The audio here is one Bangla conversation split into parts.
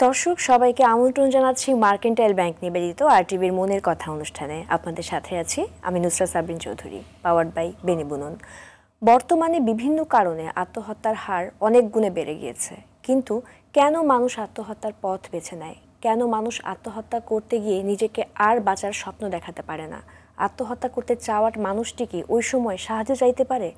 দর্শক সবাইকে আমন্ত্রণ জানাচ্ছি মার্কেন্টাইল ব্যাংক নিবেদিত আরটিভির মনের কথা অনুষ্ঠানে। আপনাদের সাথে আছি আমি নুসরাত সাবরিন চৌধুরী, পাওয়ার্ড বাই বেনিবুনন। বর্তমানে বিভিন্ন কারণে আত্মহত্যার হার অনেক গুণে বেড়ে গিয়েছে, কিন্তু কেন মানুষ আত্মহত্যার পথ বেছে নেয়? কেন মানুষ আত্মহত্যা করতে গিয়ে নিজেকে আর বাঁচার স্বপ্ন দেখাতে পারে না? আত্মহত্যা করতে চাওয়ার মানুষটি কি ওই সময় সাহায্য চাইতে পারে?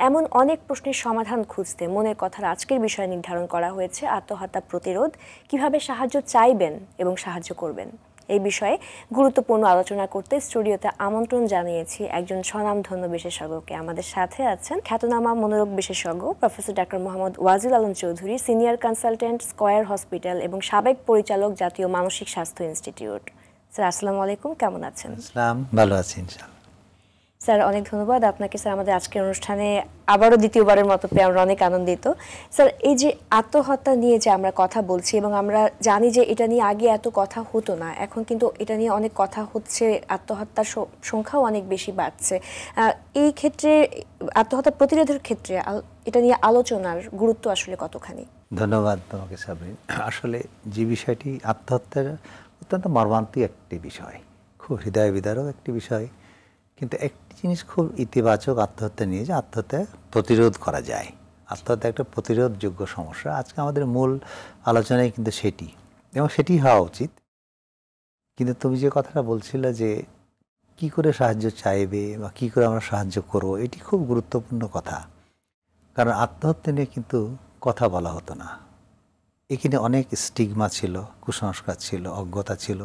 এমন অনেক প্রশ্নের সমাধান খুঁজতে মনের কথার আজকের বিষয় নির্ধারণ করা হয়েছে আত্মহত্যা প্রতিরোধ, কিভাবে সাহায্য চাইবেন এবং সাহায্য করবেন। এই বিষয়ে গুরুত্বপূর্ণ আলোচনা করতে স্টুডিওতে আমন্ত্রণ জানিয়েছি একজন স্বনামধন্য বিশেষজ্ঞকে। আমাদের সাথে আছেন খ্যাতনামা মনোরোগ বিশেষজ্ঞ professor doctor Mohammad Wajil Alam Chowdhury, senior consultant, square hospital এবং সাবেক পরিচালক, জাতীয় মানসিক স্বাস্থ্য ইনস্টিটিউট। স্যার আসসালামু আলাইকুম, কেমন আছেন? আসসালাম, ভালো আছি ইনশাআল্লাহ। স্যার অনেক ধন্যবাদ আপনাকে। স্যার আমাদের আজকের অনুষ্ঠানে আবারও দ্বিতীয়বারের মতো পেয়ে আমরা অনেক আনন্দিত। স্যার এই যে আত্মহত্যা নিয়ে যে আমরা কথা বলছি এবং আমরা জানি যে এটা নিয়ে আগে এত কথা হতো না, এখন কিন্তু এটা নিয়ে অনেক কথা হচ্ছে, আত্মহত্যার সংখ্যাও অনেক বেশি বাড়ছে। এই ক্ষেত্রে আত্মহত্যা প্রতিরোধের ক্ষেত্রে এটা নিয়ে আলোচনার গুরুত্ব আসলে কতখানি? ধন্যবাদ তোমাকে সাবরিন। আসলে যে বিষয়টি আত্মহত্যার অত্যন্ত মর্মান্তিক একটি বিষয়, খুব হৃদয় বিদারক একটি বিষয়, কিন্তু একটি জিনিস খুব ইতিবাচক আত্মহত্যা নিয়ে যে আত্মহত্যা প্রতিরোধ করা যায়। আত্মহত্যা একটা প্রতিরোধযোগ্য সমস্যা। আজকে আমাদের মূল আলোচনায় কিন্তু সেটি, এবং সেটি হওয়া উচিত। কিন্তু তুমি যে কথাটা বলছিলে যে কি করে সাহায্য চাইবে বা কি করে আমরা সাহায্য করব, এটি খুব গুরুত্বপূর্ণ কথা। কারণ আত্মহত্যা নিয়ে কিন্তু কথা বলা হতো না। এখানে অনেক স্টিগমা ছিল, কুসংস্কার ছিল, অজ্ঞতা ছিল,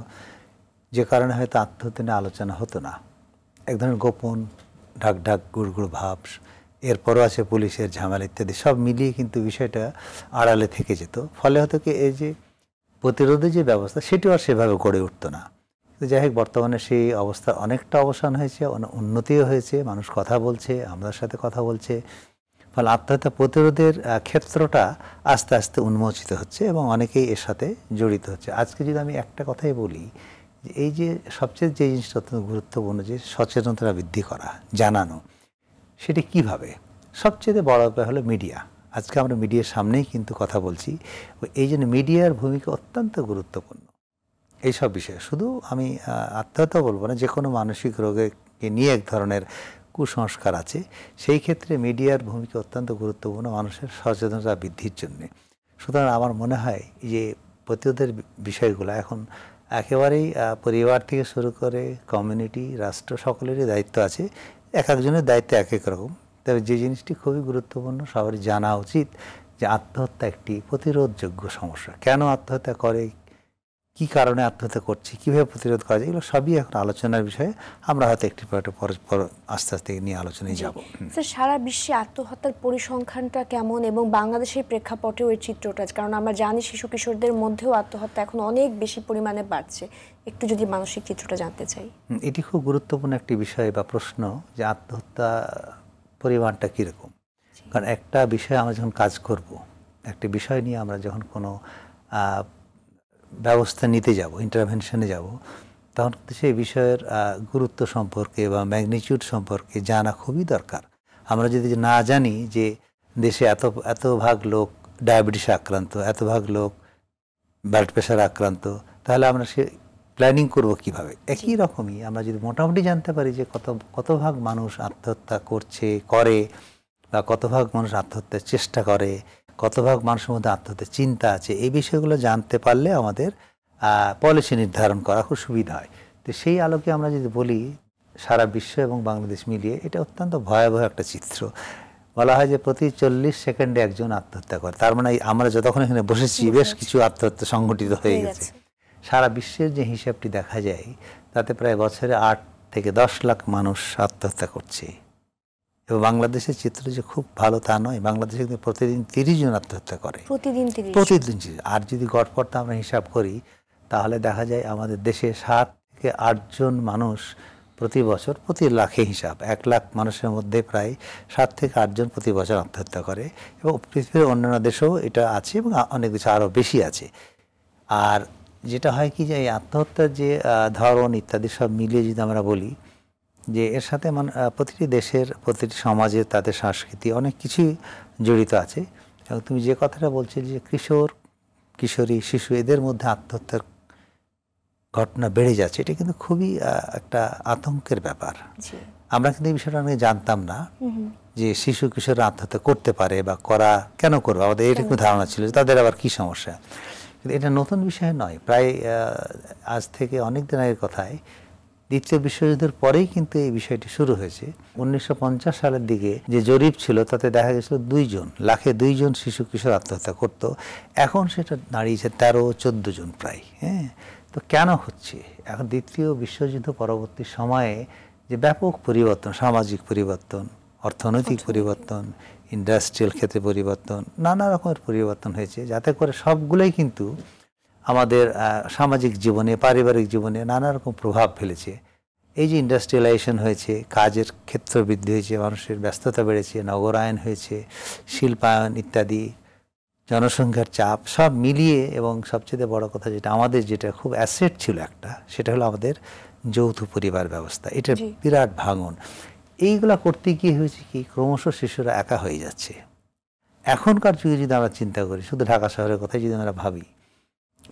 যে কারণে হয়তো আত্মহত্যা নিয়ে আলোচনা হতো না। এক ধরনের গোপন ঢাক ঢাক গুড়গুড় ভাব, এরপরও আছে পুলিশের ঝামেলা ইত্যাদি, সব মিলিয়ে কিন্তু বিষয়টা আড়ালে থেকে যেত। ফলে হতো কি, এই যে প্রতিরোধের যে ব্যবস্থা সেটিও আর সেভাবে গড়ে উঠতো না। যাই হোক, বর্তমানে সেই অবস্থার অনেকটা অবসান হয়েছে, উন্নতিও হয়েছে, মানুষ কথা বলছে, আমাদের সাথে কথা বলছে। ফলে আত্মহত্যা প্রতিরোধের ক্ষেত্রটা আস্তে আস্তে উন্মোচিত হচ্ছে এবং অনেকেই এর সাথে জড়িত হচ্ছে। আজকে যদি আমি একটা কথাই বলি, যে এই যে সবচেয়ে যে জিনিসটা অত্যন্ত গুরুত্বপূর্ণ, যে সচেতনতা বৃদ্ধি করা, জানানো, সেটি কিভাবে? সবচেয়ে বড় উপায় হলো মিডিয়া। আজকে আমরা মিডিয়ার সামনেই কিন্তু কথা বলছি, এই জন্য মিডিয়ার ভূমিকা অত্যন্ত গুরুত্বপূর্ণ এইসব বিষয়ে। শুধু আমি আত্মহত্যা বলবো না, যে কোনো মানসিক রোগকে নিয়ে এক ধরনের কুসংস্কার আছে, সেই ক্ষেত্রে মিডিয়ার ভূমিকা অত্যন্ত গুরুত্বপূর্ণ মানুষের সচেতনতা বৃদ্ধির জন্যে। সুতরাং আমার মনে হয় যে প্রতিরোধের বিষয়গুলো এখন একেবারেই পরিবার থেকে শুরু করে কমিউনিটি, রাষ্ট্র, সকলেরই দায়িত্ব আছে। এক একজনের দায়িত্ব এক এক রকম। তবে যে জিনিসটি খুবই গুরুত্বপূর্ণ, সবারই জানা উচিত যে আত্মহত্যা একটি প্রতিরোধযোগ্য সমস্যা। কেন আত্মহত্যা করে, কি কারণে আত্মহত্যা করছি, কীভাবে প্রতিরোধ করা যায়, এগুলো সবই এখন আলোচনার বিষয়ে। আমরা হয়তো একটি পর আস্তে আস্তে নিয়ে আলোচনায় যাব। স্যার সারা বিশ্বে আত্মহত্যার পরিসংখ্যানটা কেমন এবং বাংলাদেশের প্রেক্ষাপটেও এর চিত্রটা, কারণ আমরা জানি শিশু কিশোরদের মধ্যেও আত্মহত্যা এখন অনেক বেশি পরিমাণে বাড়ছে, একটু যদি মানসিক চিত্রটা জানতে চাই। এটি খুব গুরুত্বপূর্ণ একটি বিষয় বা প্রশ্ন, যে আত্মহত্যা পরিমাণটা কীরকম। কারণ একটা বিষয়ে আমরা যখন কাজ করব, একটি বিষয় নিয়ে আমরা যখন কোনো ব্যবস্থা নিতে যাব, ইন্টারভেনশনে যাব, তখন সেই বিষয়ের গুরুত্ব সম্পর্কে বা ম্যাগনিটিউড সম্পর্কে জানা খুবই দরকার। আমরা যদি না জানি যে দেশে এত ভাগ লোক ডায়াবেটিসে আক্রান্ত, এত ভাগ লোক ব্লাড প্রেশার আক্রান্ত, তাহলে আমরা সে প্ল্যানিং করব কিভাবে? একই রকমই আমরা যদি মোটামুটি জানতে পারি যে কত ভাগ মানুষ আত্মহত্যা করে, বা কত ভাগ মানুষ আত্মহত্যার চেষ্টা করে, কত ভাগ মানুষের মধ্যে আত্মহত্যার চিন্তা আছে, এই বিষয়গুলো জানতে পারলে আমাদের পলিসি নির্ধারণ করা খুব সুবিধা হয়। তো সেই আলোকে আমরা যদি বলি, সারা বিশ্ব এবং বাংলাদেশ মিলিয়ে এটা অত্যন্ত ভয়াবহ একটা চিত্র। বলা হয় যে প্রতি 40 সেকেন্ডে একজন আত্মহত্যা করে। তার মানে আমরা যতক্ষণ এখানে বসেছি বেশ কিছু আত্মহত্যা সংঘটিত হয়ে গেছে। সারা বিশ্বের যে হিসাবটি দেখা যায়, তাতে প্রায় বছরে 8 থেকে 10 লাখ মানুষ আত্মহত্যা করছে। এবং বাংলাদেশের চিত্র যে খুব ভালো তা নয়, বাংলাদেশে কিন্তু প্রতিদিন 30 জন আত্মহত্যা করে, প্রতিদিন। আর যদি গড়পড়তা আমরা হিসাব করি, তাহলে দেখা যায় আমাদের দেশে 7 থেকে 8 জন মানুষ প্রতি বছর, প্রতি লাখে হিসাব 1 লাখ মানুষের মধ্যে প্রায় 7 থেকে 8 জন প্রতি বছর আত্মহত্যা করে। এবং পৃথিবীর অন্যান্য দেশেও এটা আছে এবং অনেক দেশে আরও বেশি আছে। আর যেটা হয় কি, যে এই আত্মহত্যার যে ধরন ইত্যাদি সব মিলিয়ে যদি আমরা বলি, যে এর সাথে প্রতিটি দেশের, প্রতিটি সমাজের, তাদের সংস্কৃতি, অনেক কিছুই জড়িত আছে। এবং তুমি যে কথাটা বলছিলে যে কিশোর কিশোরী, শিশু এদের মধ্যে আত্মহত্যার ঘটনা বেড়ে যাচ্ছে, এটা কিন্তু খুবই একটা আতঙ্কের ব্যাপার। আমরা কিন্তু এই বিষয়টা অনেক জানতাম না যে শিশু কিশোর আত্মহত্যা করতে পারে বা কেন করবে, আমাদের এরকম ধারণা ছিল তাদের আবার কি সমস্যা। কিন্তু এটা নতুন বিষয় নয়, প্রায় আজ থেকে অনেক দিন আগের কথায় দ্বিতীয় বিশ্বযুদ্ধের পরেই কিন্তু এই বিষয়টি শুরু হয়েছে। 1950 সালের দিকে যে জরিপ ছিল তাতে দেখা গেছিল 2 জন শিশু কিশোর আত্মহত্যা করত। এখন সেটা দাঁড়িয়েছে 13-14 জন প্রায়। হ্যাঁ, তো কেন হচ্ছে? এখন দ্বিতীয় বিশ্বযুদ্ধ পরবর্তী সময়ে যে ব্যাপক পরিবর্তন, সামাজিক পরিবর্তন, অর্থনৈতিক পরিবর্তন, ইন্ডাস্ট্রিয়াল ক্ষেত্রে পরিবর্তন, নানা রকমের পরিবর্তন হয়েছে, যাতে করে সবগুলোই কিন্তু আমাদের সামাজিক জীবনে, পারিবারিক জীবনে নানা রকম প্রভাব ফেলেছে। এই যে ইন্ডাস্ট্রিয়ালাইজেশন হয়েছে, কাজের ক্ষেত্র বৃদ্ধি হয়েছে, মানুষের ব্যস্ততা বেড়েছে, নগরায়ন হয়েছে, শিল্পায়ন ইত্যাদি, জনসংখ্যার চাপ, সব মিলিয়ে, এবং সবচেয়ে বড় কথা যেটা আমাদের যেটা খুব অ্যাসেট ছিল একটা, সেটা হলো আমাদের যৌথ পরিবার ব্যবস্থা। এটার বিরাট ভাঙন। এইগুলা করতে গিয়ে হয়েছে কি, ক্রমশ শিশুরা একা হয়ে যাচ্ছে। এখনকার যুগে যদি আমরা চিন্তা করি, শুধু ঢাকা শহরের কথাই যদি আমরা ভাবি,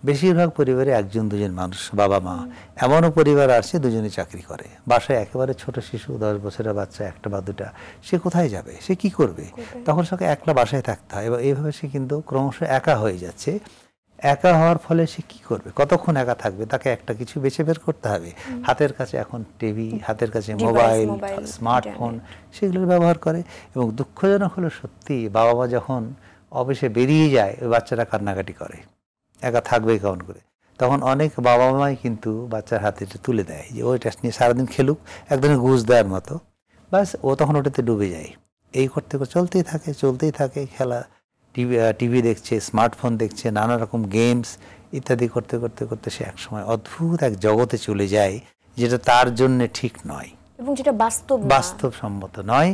বেশিরভাগ পরিবারে 1-2 জন মানুষ, বাবা মা। এমনও পরিবার আছে দুজনে চাকরি করে, বাসায় একেবারে ছোট শিশু, 10 বছরের বাচ্চা, একটা বা দুটা, সে কোথায় যাবে, সে কি করবে? তখন সে একলা বাসায় থাকতে হয়, এবং এইভাবে সে কিন্তু ক্রমশ একা হয়ে যাচ্ছে। একা হওয়ার ফলে সে কি করবে, কতক্ষণ একা থাকবে? তাকে একটা কিছু বেছে বের করতে হবে। হাতের কাছে এখন টিভি, হাতের কাছে মোবাইল, স্মার্টফোন, সেগুলোর ব্যবহার করে। এবং দুঃখজনক হলো সত্যি, বাবা মা যখন অফিসে বেরিয়ে যায়, ওই বাচ্চারা কান্নাকাটি করে, একা থাকবে কেমন করে। তখন অনেক বাবা মাই কিন্তু বাচ্চার হাতে তুলে দেয় যে ওইটা নিয়ে সারাদিন খেলুক, এক ধরনের ঘুষ দেওয়ার মতো। বাস, ও তখন ওটাতে ডুবে যায়। এই করতে চলতেই থাকে খেলা, টিভি দেখছে, স্মার্টফোন দেখছে, নানা রকম গেমস ইত্যাদি করতে করতে সে একসময় অদ্ভুত এক জগতে চলে যায়, যেটা তার জন্য ঠিক নয় এবং যেটা বাস্তবসম্মত নয়।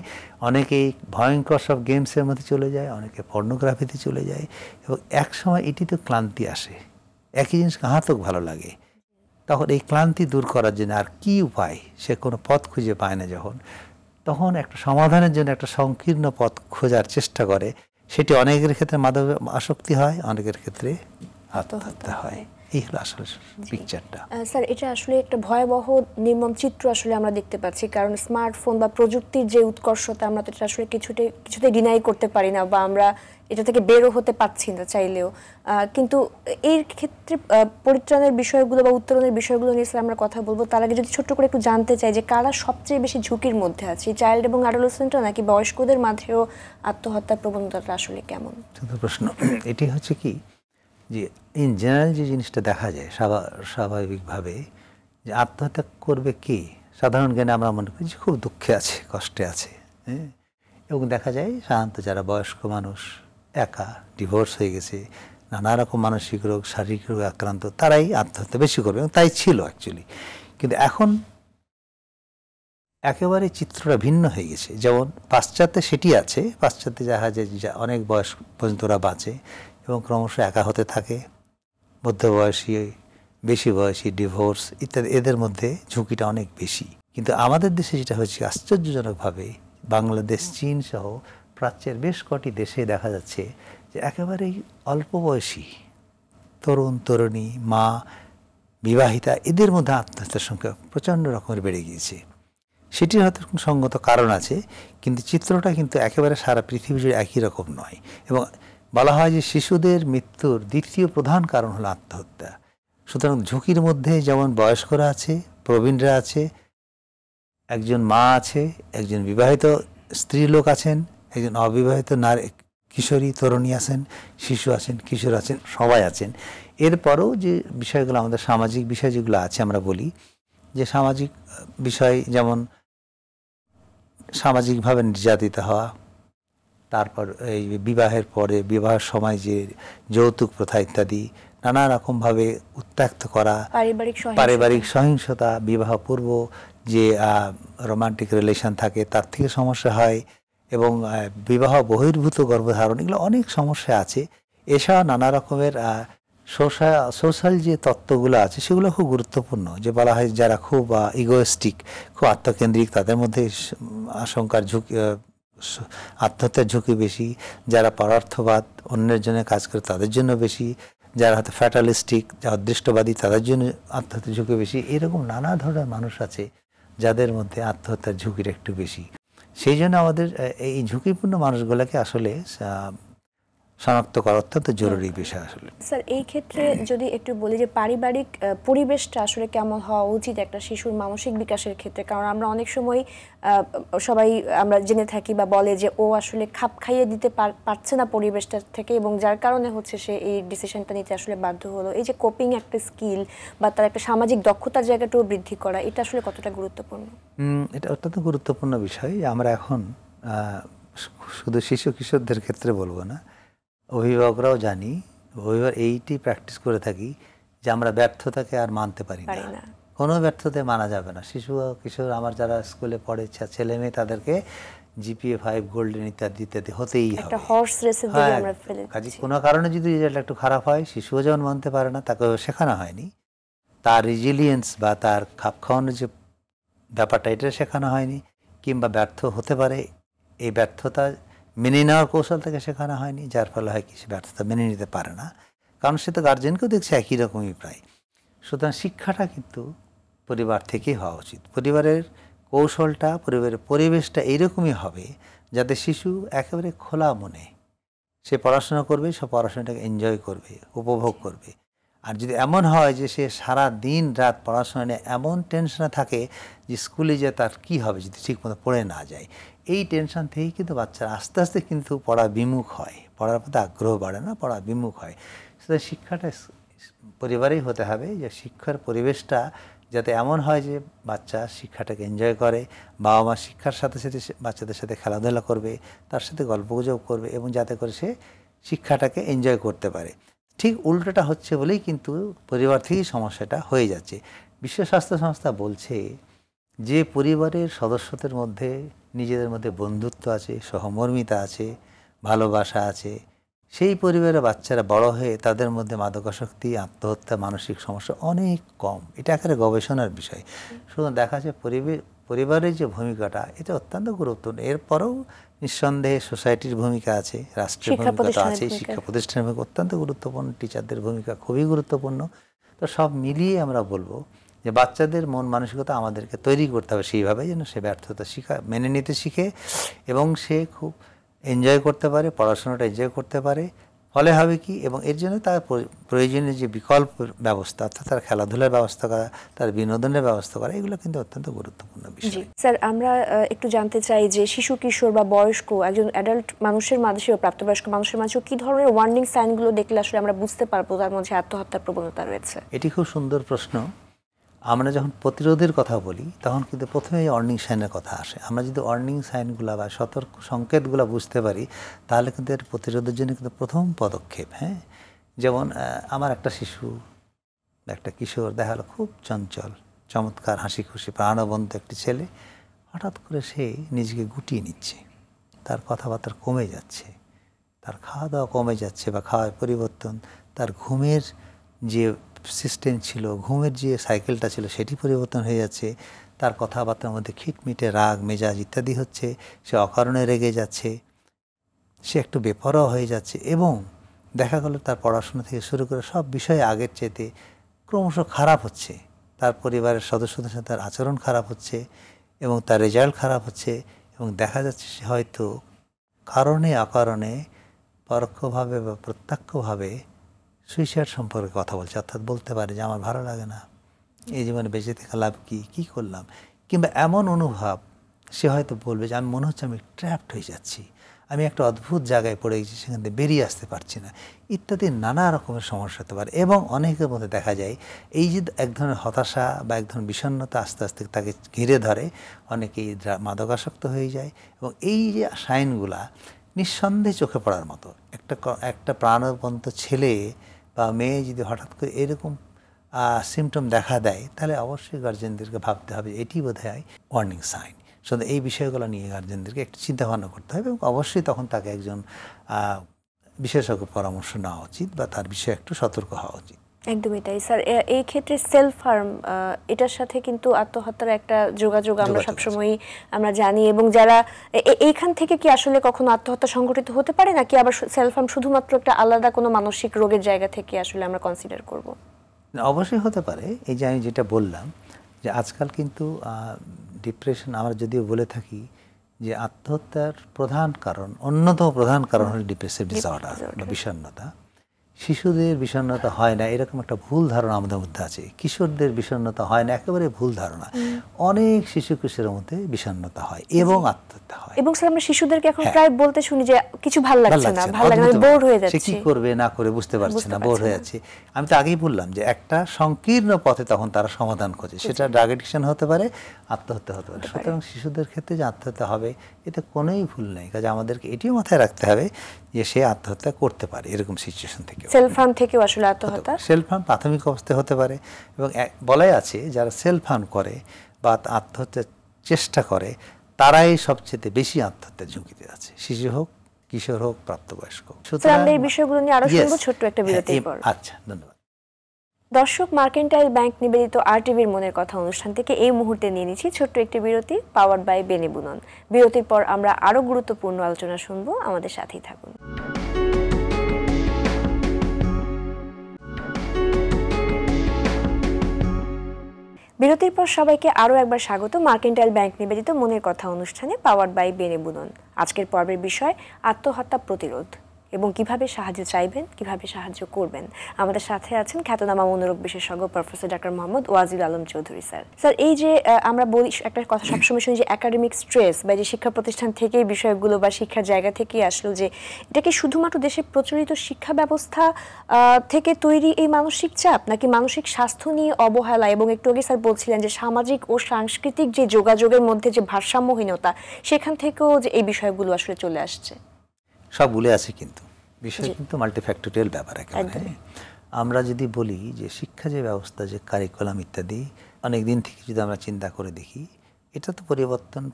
অনেকেই ভয়ঙ্কর সব গেমসের মধ্যে চলে যায়, অনেকে পর্নোগ্রাফিতে চলে যায়, এবং এক সময় এটিতে ক্লান্তি আসে। একই জিনিস ঘাতক ভালো লাগে। তখন এই ক্লান্তি দূর করার জন্য আর কি উপায়, সে কোনো পথ খুঁজে পায় না যখন, তখন একটা সমাধানের জন্য একটা সংকীর্ণ পথ খোঁজার চেষ্টা করে। সেটি অনেকের ক্ষেত্রে মাদকে আসক্তি হয়, অনেকের ক্ষেত্রে আত্মহত্যা হয়। এই হলো আসলে পিকচারটা। স্যার, এটা আসলে একটা ভয়াবহ নির্মম চিত্র আসলে আমরা দেখতে পাচ্ছি, কারণ স্মার্টফোন বা প্রযুক্তির যে উৎকর্ষতা, আমরা তো এটা আসলে কিছুতে ডিনাই করতে পারি না, বা আমরা এটা থেকে বেরো হতে পারছি না চাইলেও। কিন্তু এর ক্ষেত্রে পরিত্রাণের বিষয়গুলো বা উত্তরণের বিষয়গুলো নিয়ে আমরা কথা বলবো। তার আগে যদি ছোট্ট করে একটু জানতে চাই যে কারা সবচেয়ে বেশি ঝুঁকির মধ্যে আছে, চাইল্ড এবং অ্যাডোলেসেন্টরা নাকি বয়স্কদের মাঝেও আত্মহত্যার প্রবণতাটা আসলে কেমন? প্রশ্ন এটি হচ্ছে কি, যে ইন জেনারেল যে জিনিসটা দেখা যায় স্বাভাবিকভাবে, যে আত্মহত্যা করবে কি, সাধারণ জ্ঞানে আমরা মনে করি যে খুব দুঃখে আছে, কষ্টে আছে। হ্যাঁ, এবং দেখা যায় সাধারণত যারা বয়স্ক মানুষ, একা, ডিভোর্স হয়ে গেছে, নানা রকম মানসিক রোগ, শারীরিক রোগ আক্রান্ত, তারাই আত্মহত্যা বেশি করবে, এবং তাই ছিল অ্যাকচুয়ালি। কিন্তু এখন একেবারে চিত্রটা ভিন্ন হয়ে গেছে। যেমন পাশ্চাত্যে সেটি আছে, পাশ্চাত্যে দেখা যায় যে অনেক বয়স পর্যন্ত ওরা বাঁচে এবং ক্রমশ একা হতে থাকে। মধ্যবয়সী, বেশি বয়সী, ডিভোর্স ইত্যাদি, এদের মধ্যে ঝুঁকিটা অনেক বেশি। কিন্তু আমাদের দেশে যেটা হচ্ছে আশ্চর্যজনকভাবে, বাংলাদেশ, চীন সহ প্রাচ্যের বেশ কটি দেশে দেখা যাচ্ছে যে একেবারেই অল্প বয়সী তরুণ তরুণী, মা, বিবাহিতা, এদের মধ্যে আত্মহত্যার সংখ্যা প্রচণ্ড রকমের বেড়ে গিয়েছে। সেটির হয়তো কোনো সঙ্গত কারণ আছে, কিন্তু চিত্রটা কিন্তু একেবারে সারা পৃথিবী জুড়ে একই রকম নয়। এবং বলা হয় যে শিশুদের মৃত্যুর দ্বিতীয় প্রধান কারণ হলো আত্মহত্যা। সুতরাং ঝুঁকির মধ্যে যেমন বয়স্করা আছে, প্রবীণরা আছে, একজন মা আছে, একজন বিবাহিত স্ত্রী লোক আছেন, একজন অবিবাহিত নারী, কিশোরী, তরুণী আছেন, শিশু আছেন, কিশোর আছেন, সবাই আছেন। এরপরেও যে বিষয়গুলো আমাদের সামাজিক বিষয় যেগুলো আছে, আমরা বলি যে সামাজিক বিষয়, যেমন সামাজিকভাবে নির্যাতিত হওয়া, তারপর এই বিবাহের পরে, বিবাহের সময় যে যৌতুক প্রথা ইত্যাদি, নানা রকমভাবে উত্ত্যক্ত করা, পারিবারিক সহিংসতা, বিবাহ পূর্ব যে রোমান্টিক রিলেশন থাকে তার থেকে সমস্যা হয়, এবং বিবাহ বহির্ভূত গর্ভধারণ, এগুলো অনেক সমস্যা আছে। এছাড়া নানা রকমের সোশ্যাল যে তত্ত্বগুলো আছে সেগুলো খুব গুরুত্বপূর্ণ। যে বলা হয় যারা খুব ইগোয়েস্টিক, খুব আত্মকেন্দ্রিক, তাদের মধ্যে আশঙ্কার ঝুঁকি, আত্মহত্যার ঝুঁকি বেশি। যারা পরার্থবাদ, অন্যের জন্য কাজ করে, তাদের জন্য বেশি। যারা হয়তো ফ্যাটালিস্টিক, যারা অদৃষ্টবাদী, তাদের জন্য আত্মহত্যার ঝুঁকি বেশি। এরকম নানা ধরনের মানুষ আছে যাদের মধ্যে আত্মহত্যার ঝুঁকিটা একটু বেশি। সেই জন্য আমাদের এই ঝুঁকিপূর্ণ মানুষগুলোকে আসলে শনাক্ত করা অত্যন্ত জরুরি বিষয় আসলে। স্যার, এই ক্ষেত্রে যদি একটু বলি যে পারিবারিক পরিবেশটা আসলে কেমন হওয়া উচিত একটা শিশুর মানসিক বিকাশের ক্ষেত্রে? কারণ আমরা অনেক সময় সবাই আমরা জেনে থাকি বা বলে যে ও আসলে খাপ খাইয়ে দিতে পারছে না পরিবেশটা থেকে, এবং যার কারণে হচ্ছে সে এই ডিসিশনটা নিতে আসলে বাধ্য হলো। এই যে কোপিং একটা স্কিল বা তার একটা সামাজিক দক্ষতার জায়গাটাও বৃদ্ধি করা, এটা আসলে কতটা গুরুত্বপূর্ণ? এটা অত্যন্ত গুরুত্বপূর্ণ বিষয়। আমরা এখন শুধু শিশু কিশোরদের ক্ষেত্রে বলবো না, অভিভাবকরাও জানি, অভিভাবক এইটি প্র্যাকটিস করে থাকি যে আমরা ব্যর্থতাকে আর মানতে পারি না। কোনো ব্যর্থতায় মানা যাবে না। শিশু কিশোর আমার যারা স্কুলে পড়ে ছেলে মেয়ে, তাদেরকে জিপিএ 5 গোল্ডেন ইত্যাদি ইত্যাদি হতেই হবে। একটা হর্স রেসের দিকে আমরা ফেলে কাজে কোনো কারণে যদি রেজাল্ট একটু খারাপ হয়, শিশুও যেমন মানতে পারে না, তাকে শেখানো হয়নি। তার রেজিলিয়েন্স বা তার খাপ খাওয়ানোর যে ব্যাপারটা, এটা শেখানো হয়নি। কিংবা ব্যর্থ হতে পারে, এই ব্যর্থতা মেনে নেওয়ার কৌশল থেকে শেখানো হয়নি, যার ফলে হয় কি সে ব্যর্থতা মেনে নিতে পারে না। কারণ সে তো গার্জেনকেও দেখছে একই রকমই প্রায়। সুতরাং শিক্ষাটা কিন্তু পরিবার থেকেই হওয়া উচিত। পরিবারের কৌশলটা, পরিবারের পরিবেশটা এইরকমই হবে যাতে শিশু একেবারে খোলা মনে সে পড়াশোনা করবে, সে পড়াশোনাটাকে এনজয় করবে, উপভোগ করবে। আর যদি এমন হয় যে সে সারা দিন রাত পড়াশোনা নিয়ে এমন টেনশনে থাকে যে স্কুলে যে তার কী হবে যদি ঠিকমতো পড়ে না যায়, এই টেনশন থেকেই কিন্তু বাচ্চারা আস্তে আস্তে কিন্তু পড়া বিমুখ হয়, পড়ার প্রতি আগ্রহ বাড়ে না, পড়া বিমুখ হয়। সেটা শিক্ষাটা পরিবারেই হতে হবে, যে শিক্ষার পরিবেশটা যাতে এমন হয় যে বাচ্চা শিক্ষাটাকে এনজয় করে, বাবা মা শিক্ষার সাথে সাথে বাচ্চাদের সাথে খেলাধুলা করবে, তার সাথে গল্পগুজব করবে, এবং যাতে করে সে শিক্ষাটাকে এনজয় করতে পারে। ঠিক উল্টোটা হচ্ছে বলেই কিন্তু পরিবার থেকেই সমস্যাটা হয়ে যাচ্ছে। বিশ্ব স্বাস্থ্য সংস্থা বলছে যে পরিবারের সদস্যদের মধ্যে নিজেদের মধ্যে বন্ধুত্ব আছে, সহমর্মিতা আছে, ভালোবাসা আছে, সেই পরিবারের বাচ্চারা বড় হয়ে তাদের মধ্যে মাদকাসক্তি, আত্মহত্যা, মানসিক সমস্যা অনেক কম। এটা একেবারে গবেষণার বিষয়। শুধু দেখা যায় পরিবারের যে ভূমিকাটা, এটা অত্যন্ত গুরুত্বপূর্ণ। এরপরেও নিঃসন্দেহে সোসাইটির ভূমিকা আছে, রাষ্ট্রের ভূমিকা তো আছে, শিক্ষা প্রতিষ্ঠানের ভূমিকা অত্যন্ত গুরুত্বপূর্ণ, টিচারদের ভূমিকা খুবই গুরুত্বপূর্ণ। তো সব মিলিয়ে আমরা বলবো যে বাচ্চাদের মন মানসিকতা আমাদেরকে তৈরি করতে হবে সেইভাবে যেন সে ব্যর্থতা মেনে নিতে শিখে, এবং সে খুব এনজয় করতে পারে, পড়াশোনাটা এনজয় করতে পারে। ফলে হবে কি, এবং এর জন্য তার প্রয়োজনীয় যে বিকল্প ব্যবস্থা, অর্থাৎ তার খেলাধুলার ব্যবস্থা করা, তার বিনোদনের ব্যবস্থা করা, এগুলো কিন্তু অত্যন্ত গুরুত্বপূর্ণ বিষয়। স্যার, আমরা একটু জানতে চাই যে শিশু কিশোর বা বয়স্ক একজন অ্যাডাল্ট মানুষের মাঝেও, প্রাপ্তবয়স্ক মানুষের মাঝেও কি ধরনের ওয়ার্নিং সাইনগুলো দেখলে আসলে আমরা বুঝতে পারবো তার মধ্যে আত্মহত্যার প্রবণতা রয়েছে? এটি খুব সুন্দর প্রশ্ন। আমরা যখন প্রতিরোধের কথা বলি তখন কিন্তু প্রথমেই ওয়ার্নিং সাইনের কথা আসে। আমরা যদি ওয়ার্নিং সাইনগুলো বা সতর্ক সংকেতগুলো বুঝতে পারি, তাহলে কিন্তু এর প্রতিরোধের জন্য কিন্তু প্রথম পদক্ষেপ। যেমন আমার একটা শিশু, একটা কিশোর দেখা গেলো খুব চঞ্চল, চমৎকার, হাসি খুশি, প্রাণবন্ত একটি ছেলে, হঠাৎ করে সে নিজেকে গুটিয়ে নিচ্ছে, তার কথাবার্তা কমে যাচ্ছে, তার খাওয়া দাওয়া কমে যাচ্ছে বা খাওয়ার পরিবর্তন, তার ঘুমের যে সিস্টেম ছিল, ঘুমের যে সাইকেলটা ছিল সেটি পরিবর্তন হয়ে যাচ্ছে, তার কথাবার্তার মধ্যে খিটমিটে রাগ মেজাজ ইত্যাদি হচ্ছে, সে অকারণে রেগে যাচ্ছে, সে একটু বেপরোয়া হয়ে যাচ্ছে, এবং দেখা গেল তার পড়াশোনা থেকে শুরু করে সব বিষয়ে আগের চাইতে ক্রমশ খারাপ হচ্ছে, তার পরিবারের সদস্যদের সাথে তার আচরণ খারাপ হচ্ছে, এবং তার রেজাল্ট খারাপ হচ্ছে, এবং দেখা যাচ্ছে সে হয়তো কারণে অকারণে পরোক্ষভাবে বা প্রত্যক্ষভাবে সুইসাইড সম্পর্কে কথা বলছে। অর্থাৎ বলতে পারে যে আমার ভালো লাগে না, এই জীবনে বেঁচে থেকে লাভ কী করলাম, কিংবা এমন অনুভব সে হয়তো বলবে যে আমি মনে হচ্ছে আমি ট্র্যাপড হয়ে যাচ্ছি, আমি একটা অদ্ভুত জায়গায় পড়ে গেছি, সেখান থেকে বেরিয়ে আসতে পারছি না, ইত্যাদি নানা রকমের সমস্যা হতে পারে। এবং অনেকের মধ্যে দেখা যায় এই যে এক ধরনের হতাশা বা এক ধরনের বিষণ্ণতা আস্তে আস্তে তাকে ঘিরে ধরে, অনেকেই মাদকাসক্ত হয়ে যায়। এবং এই যে সাইনগুলা নিঃসন্দেহে চোখে পড়ার মতো। একটা প্রাণবন্ত ছেলে বা মেয়ে যদি হঠাৎ করে এরকম সিমটম দেখা দেয়, তাহলে অবশ্যই গার্জেনদেরকে ভাবতে হবে এটি বোধহয় ওয়ার্নিং সাইন। শুধু এই বিষয়গুলো নিয়ে গার্জেনদেরকে একটু চিন্তাভাবনা করতে হবে, এবং অবশ্যই তখন তাকে একজন বিশেষজ্ঞ পরামর্শ নেওয়া উচিত বা তার বিষয়ে একটু সতর্ক হওয়া উচিত। একদমই তাই স্যার। এই ক্ষেত্রে সেলফ হার্ম এটার সাথে কিন্তু আত্মহত্যার একটা যোগাযোগ আমরা সবসময়ই আমরা জানি, এবং যারা এইখান থেকে কি আসলে কখনো আত্মহত্যা সংঘটিত হতে পারে, নাকি আবার সেলফ হার্ম শুধুমাত্র একটা আলাদা কোনো মানসিক রোগের জায়গা থেকে আসলে আমরা কনসিডার করব? অবশ্যই হতে পারে। এই যে আমি যেটা বললাম যে আজকাল কিন্তু ডিপ্রেশন আমরা যদিও বলে থাকি যে আত্মহত্যার প্রধান কারণ, অন্যতম প্রধান কারণ হলো ডিপ্রেসিভ ডিসঅর্ডার বা বিষণ্ণতা। শিশুদের বিষণ্ণতা হয় না এরকম একটা ভুল ধারণা আমাদের মধ্যে আছে। কিশোরদের বিষণ্ণতা হয় না, একেবারে ভুল ধারণা। অনেক শিশু কিশোরের মধ্যে বিষণ্ণতা হয় এবং আত্মহত্যা হয়। এবং স্যার আমরা শিশুদেরকে এখন প্রায় বলতে শুনি যে কিছু ভালো লাগছে না, ভালো লাগে না, বোর হয়ে যাচ্ছে। সে কি করবে না করে বুঝতে পারছে না, বোর হয়ে যাচ্ছে। আমি তো আগেই বললাম যে একটা সংকীর্ণ পথে তখন তারা সমাধান খোঁজে, সেটা ড্রাগ এডিকশন হতে পারে, আত্মহত্যা হতে পারে। সুতরাং শিশুদের ক্ষেত্রে যে আত্মহত্যা হবে এতে কোনোই ভুল নেই। কাজে আমাদেরকে এটিও মাথায় রাখতে হবে যে সে আত্মহত্যা করতে পারে এরকম সিচুয়েশন থেকে। সেলফ হার্ম থেকেও আসলে আত্মহত্যা, সেলফ হার্ম প্রাথমিক অবস্থায় হতে পারে। এবং বলাই আছে যারা সেলফ হার্ম করে বা আত্মহত্যার চেষ্টা করে তারাই সবচেয়ে বেশি আত্মহত্যার ঝুঁকিতে আছে, শিশু হোক, কিশোর হোক, প্রাপ্তবয়স্ক হোক। সুতরাং আমরা এই বিষয়গুলো নিয়ে আরো শুনবো ছোট্ট একটা বিরতির পর। আচ্ছা, ধন্যবাদ। দর্শক, মার্কেন্টাইল ব্যাংক নিবেদিত আরটিভির মনের কথা অনুষ্ঠান থেকে এই মুহূর্তে নিয়ে নিচ্ছি ছোট্ট একটি বিরতি, পাওয়ার্ড বাই বেনেবুনন। বিরতির পর আমরা আরো গুরুত্বপূর্ণ আলোচনা শুনবো, আমাদের সাথেই থাকুন। বিরতির পর সবাইকে আরও একবার স্বাগত মার্কেন্টাইল ব্যাংক নিবেদিত মনের কথা অনুষ্ঠানে, পাওয়ার্ড বাই বেনেবুনন। আজকের পর্বের বিষয় আত্মহত্যা প্রতিরোধ এবং কিভাবে সাহায্য চাইবেন, কিভাবে সাহায্য করবেন। আমাদের সাথে আছেন খ্যাতনামা মনোরোগ বিশেষজ্ঞ professor doctor Mohammad Wazir Alam Chowdhury sir. Sir, এই যে আমরা বলি একটা কথা সবসময় শুনি যে একাডেমিক স্ট্রেস বা যে শিক্ষা প্রতিষ্ঠান থেকে এই বিষয়গুলো বা শিক্ষার জায়গা থেকেই আসলো, যে এটা কি শুধুমাত্র দেশের প্রচলিত শিক্ষা ব্যবস্থা থেকে তৈরি এই মানসিক চাপ, নাকি মানসিক স্বাস্থ্য নিয়ে অবহেলা, এবং একটু আগে স্যার বলছিলেন যে সামাজিক ও সাংস্কৃতিক যে যোগাযোগের মধ্যে যে ভারসাম্যহীনতা, সেখান থেকেও যে এই বিষয়গুলো আসলে চলে আসছে? সবগুলো আছে, কিন্তু বিষয় কিন্তু মাল্টিফ্যাক্টোরিয়াল ব্যাপার একেবারে। আমরা যদি বলি যে শিক্ষা যে ব্যবস্থা, যে কারিকুলাম ইত্যাদি অনেক দিন থেকে যদি আমরা চিন্তা করে দেখি, এটা তো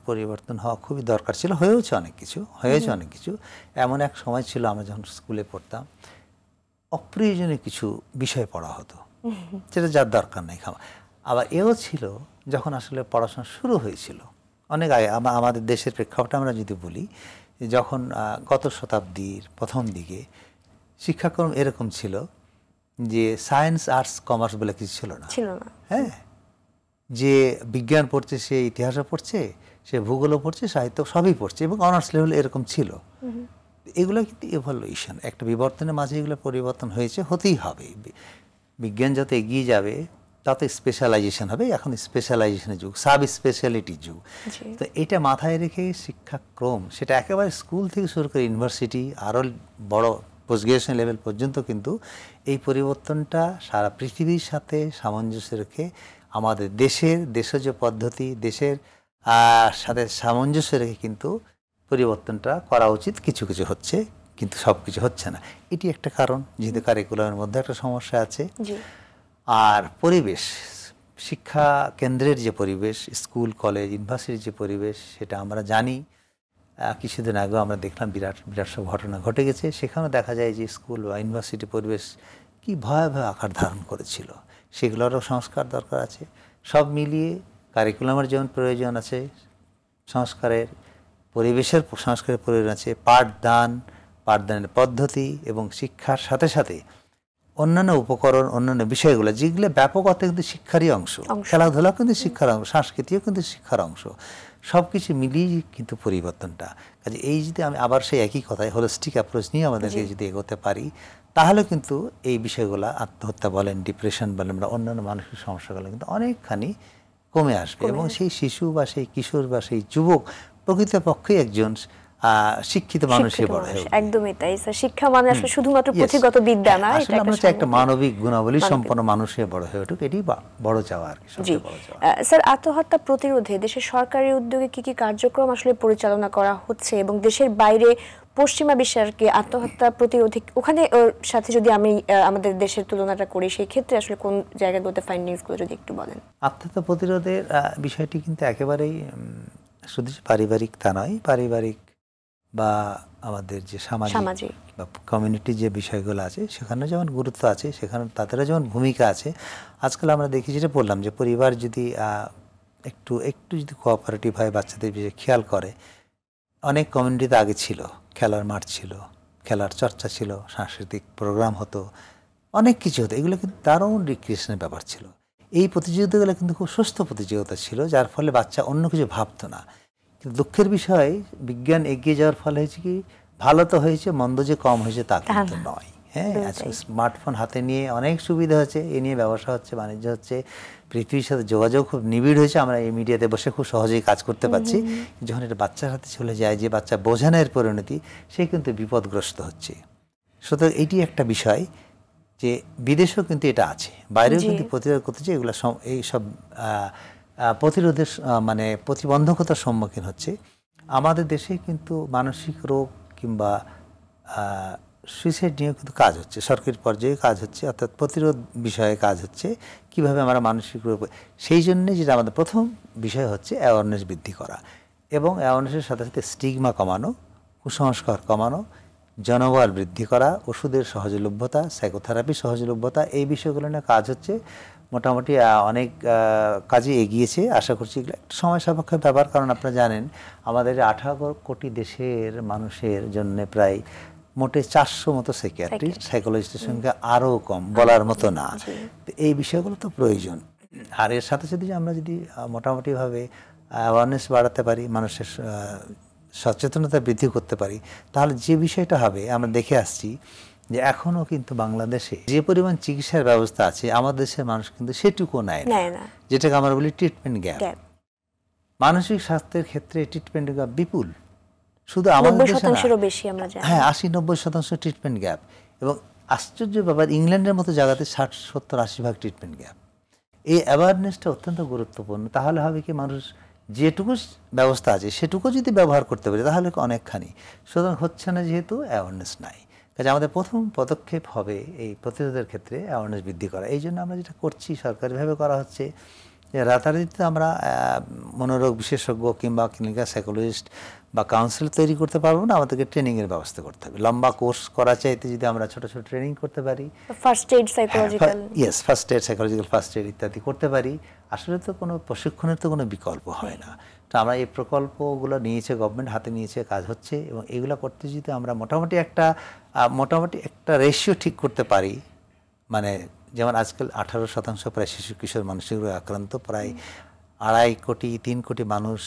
পরিবর্তন হওয়া খুবই দরকার ছিল, হয়েছে অনেক কিছু। এমন এক সময় ছিল আমরা যখন স্কুলে পড়তাম অপ্রয়োজনীয় কিছু বিষয় পড়া হতো, যেটা যার দরকার নেই। আবার এও ছিল যখন আসলে পড়াশোনা শুরু হয়েছিল অনেক আগে, আমাদের দেশের প্রেক্ষাপটে আমরা যদি বলি, যখন গত শতাব্দীর প্রথম দিকে শিক্ষাক্রম এরকম ছিল যে সায়েন্স, আর্টস, কমার্স বলে কিছু ছিল না। হ্যাঁ, যে বিজ্ঞান পড়ছে সে ইতিহাসও পড়ছে, সে ভূগোলও পড়ছে, সাহিত্য সবই পড়ছে, এবং অনার্স লেভেল এরকম ছিল। এগুলো কিন্তু ইভলিউশন, একটা বিবর্তনের মাঝে এগুলো পরিবর্তন হয়েছে, হতেই হবে। বিজ্ঞান যত এগিয়ে যাবে তত স্পেশালাইজেশন হবে। এখন স্পেশালাইজেশনের যুগ, সাব স্পেশালিটির যুগ। তো এটা মাথায় রেখে শিক্ষাক্রম, সেটা একেবারে স্কুল থেকে শুরু করে ইউনিভার্সিটি, আরও বড় পোস্ট গ্রাজুয়েশন লেভেল পর্যন্ত কিন্তু এই পরিবর্তনটা সারা পৃথিবীর সাথে সামঞ্জস্য রেখে আমাদের দেশজ পদ্ধতি, দেশের সাথে সামঞ্জস্য রেখে কিন্তু পরিবর্তনটা করা উচিত। কিছু কিছু হচ্ছে, কিন্তু সব কিছু হচ্ছে না। এটি একটা কারণ, যেহেতু কারিকুলামের মধ্যে একটা সমস্যা আছে। আর পরিবেশ, শিক্ষা কেন্দ্রের যে পরিবেশ, স্কুল, কলেজ, ইউনিভার্সিটির যে পরিবেশ, সেটা আমরা জানি। কিছুদিন আগেও আমরা দেখলাম বিরাট সব ঘটনা ঘটে গেছে। সেখানেও দেখা যায় যে স্কুল বা ইউনিভার্সিটির পরিবেশ কি ভয়াবহ আকার ধারণ করেছিল। সেগুলোরও সংস্কার দরকার আছে। সব মিলিয়ে কারিকুলামের যেমন প্রয়োজন আছে সংস্কারের, পরিবেশের সংস্কারের প্রয়োজন আছে, পাঠদানের পদ্ধতি এবং শিক্ষার সাথে সাথে অন্যান্য উপকরণ, অন্যান্য বিষয়গুলো যেগুলো ব্যাপক অর্থে কিন্তু শিক্ষারই অংশ। খেলাধুলা কিন্তু শিক্ষার অংশ, সংস্কৃতিও কিন্তু শিক্ষার অংশ। সব কিছু মিলিয়ে কিন্তু পরিবর্তনটা। কাজে এই যদি আমি আবার সেই একই কথায় হোলিস্টিক অ্যাপ্রোচ নিয়ে আমাদেরকে যদি এগোতে পারি, তাহলে কিন্তু এই বিষয়গুলো, আত্মহত্যা বলেন, ডিপ্রেশন বলেন, বা অন্যান্য মানসিক সমস্যাগুলো কিন্তু অনেকখানি কমে আসবে। এবং সেই শিশু বা সেই কিশোর বা সেই যুবক প্রকৃতপক্ষে একজন শিক্ষিত মানুষই বড় হয়। একদমই তাই স্যার। শিক্ষা মানে আসলে শুধুমাত্র পুঁথিগত বিদ্যা না, এটা আমরা চাই একটা মানবিক গুণাবলী সম্পন্ন মানুষই বড় হয়ে উঠুক, এটাই বড় চাওয়া আর কি, সবচেয়ে বড় চাওয়া। স্যার, আত্মহত্যা প্রতিরোধে দেশের সরকারি উদ্যোগে কি কি কার্যক্রম আসলে পরিচালনা করা হচ্ছে, এবং দেশের বাইরে পশ্চিমা বিশ্বের কি আত্মহত্যা প্রতিরোধে ওখানে সাথে যদি আমি আমাদের দেশের তুলনাটা করি, সেই ক্ষেত্রে আসলে কোন জায়গাগুলোতে ফাইন্ডিংসগুলো যদি একটু বলেন। আত্মহত্যা প্রতিরোধের বিষয়টি কিন্তু একেবারেই শুধু পারিবারিক তা নয়, পারিবারিক বা আমাদের যে সামাজিক বা কমিউনিটি যে বিষয়গুলো আছে সেখানে যেমন গুরুত্ব আছে, সেখানে তাদেরও যেমন ভূমিকা আছে। আজকাল আমরা দেখি, যেটা বললাম, যে পরিবার যদি একটু একটু যদি কোঅপারেটিভ হয়, বাচ্চাদের বিষয়ে খেয়াল করে, অনেক কমিউনিটিতে আগে ছিল খেলার মাঠ ছিল, খেলার চর্চা ছিল, সাংস্কৃতিক প্রোগ্রাম হতো, অনেক কিছু হতো, এগুলো কিন্তু দারুণ রিক্রিয়েশনের ব্যাপার ছিল। এই প্রতিযোগিতাগুলো কিন্তু খুব সুস্থ প্রতিযোগিতা ছিল, যার ফলে বাচ্চা অন্য কিছু ভাবতো না। কিন্তু দুঃখের বিষয়, বিজ্ঞান এগিয়ে যাওয়ার ফলে হয়েছে কি, ভালো তো হয়েছে, মন্দ যে কম হয়েছে তা কিন্তু নয়। হ্যাঁ, আজকে স্মার্টফোন হাতে নিয়ে অনেক সুবিধা হচ্ছে, এ নিয়ে ব্যবসা হচ্ছে, বাণিজ্য হচ্ছে, পৃথিবীর সাথে যোগাযোগ খুব নিবিড় হয়েছে, আমরা এই মিডিয়াতে বসে খুব সহজেই কাজ করতে পারছি। যখন এটা বাচ্চার হাতে চলে যায়, যে বাচ্চা বোঝানোর পরিণতি, সে কিন্তু বিপদগ্রস্ত হচ্ছে। সুতরাং এটি একটা বিষয় যে বিদেশেও কিন্তু এটা আছে, বাইরেও কিন্তু প্রতিরোধ করতেছে, এগুলো এই সব প্রতিরোধের মানে প্রতিবন্ধকতার সম্মুখীন হচ্ছে। আমাদের দেশে কিন্তু মানসিক রোগ কিংবা সুইসাইড নিয়েও কিন্তু কাজ হচ্ছে, সরকারি পর্যায়ে কাজ হচ্ছে, অর্থাৎ প্রতিরোধ বিষয়ে কাজ হচ্ছে, কিভাবে আমরা মানসিক রোগ। সেই জন্যে যেটা আমাদের প্রথম বিষয় হচ্ছে অ্যাওয়ারনেস বৃদ্ধি করা, এবং অ্যাওয়ারনেসের সাথে সাথে স্টিগমা কমানো, কুসংস্কার কমানো, জনবল বৃদ্ধি করা, ওষুধের সহজলভ্যতা, সাইকোথেরাপি সহজলভ্যতা, এই বিষয়গুলো নিয়ে কাজ হচ্ছে। মোটামুটি অনেক কাজে এগিয়েছে। আশা করছি এগুলো একটু সময় সাপেক্ষ ব্যাপার, কারণ আপনারা জানেন আমাদের 18 কোটি দেশের মানুষের জন্য প্রায় মোটে 400 মতো সাইকিয়াট্রিস্ট, সাইকোলজিস্টের সংখ্যা আরও কম, বলার মতো না। তো এই বিষয়গুলো তো প্রয়োজন। আর এর সাথে সাথে আমরা যদি মোটামুটিভাবে অ্যাওয়ারনেস বাড়াতে পারি, মানুষের সচেতনতা বৃদ্ধি করতে পারি, তাহলে যে বিষয়টা হবে, আমরা দেখে আসছি যে এখনও কিন্তু বাংলাদেশে যে পরিমাণ চিকিৎসার ব্যবস্থা আছে, আমাদের দেশের মানুষ কিন্তু সেটুকু নেয় না, যেটাকে আমরা বলি ট্রিটমেন্ট গ্যাপ। মানসিক স্বাস্থ্যের ক্ষেত্রে ট্রিটমেন্ট গ্যাপ বিপুল, শুধু আমাদের দেশে না, হ্যাঁ 80-90% ট্রিটমেন্ট গ্যাপ। এবং আশ্চর্য ব্যাপার, ইংল্যান্ডের মতো জায়গাতে 60-70-80% ট্রিটমেন্ট গ্যাপ। এই অ্যাওয়ারনেসটা অত্যন্ত গুরুত্বপূর্ণ। তাহলে হবে কি, মানুষ যেটুকু ব্যবস্থা আছে সেটুকু যদি ব্যবহার করতে পারে তাহলে অনেকখানি। সুতরাং হচ্ছে না যেহেতু অ্যাওয়ারনেস নাই, কাজে আমাদের প্রথম পদক্ষেপ হবে এই প্রতিরোধের ক্ষেত্রে অ্যাওয়ারনেস বৃদ্ধি করা। এই জন্য আমরা যেটা করছি, সরকারিভাবে করা হচ্ছে, যে রাতারাতিতে আমরা মনোরোগ বিশেষজ্ঞ কিংবা ক্লিনিক্যাল সাইকোলজিস্ট বা কাউন্সিলর তৈরি করতে পারবো না, আমাদেরকে ট্রেনিংয়ের ব্যবস্থা করতে হবে। লম্বা কোর্স করা চাইতে যদি আমরা ছোটো ছোটো ট্রেনিং করতে পারি, first aid psychological first aid ইত্যাদি করতে পারি, আসলে তো কোনো প্রশিক্ষণের তো কোনো বিকল্প হয় না। তো আমরা এই প্রকল্পগুলো নিয়েছে, গভর্নমেন্ট হাতে নিয়েছে, কাজ হচ্ছে, এবং এগুলো করতে যদি আমরা মোটামুটি একটা রেশিও ঠিক করতে পারি, মানে যেমন আজকাল 18% প্রায় শিশু কিশোর মানসিক রোগে আক্রান্ত, প্রায় 2.5 কোটি 3 কোটি মানুষ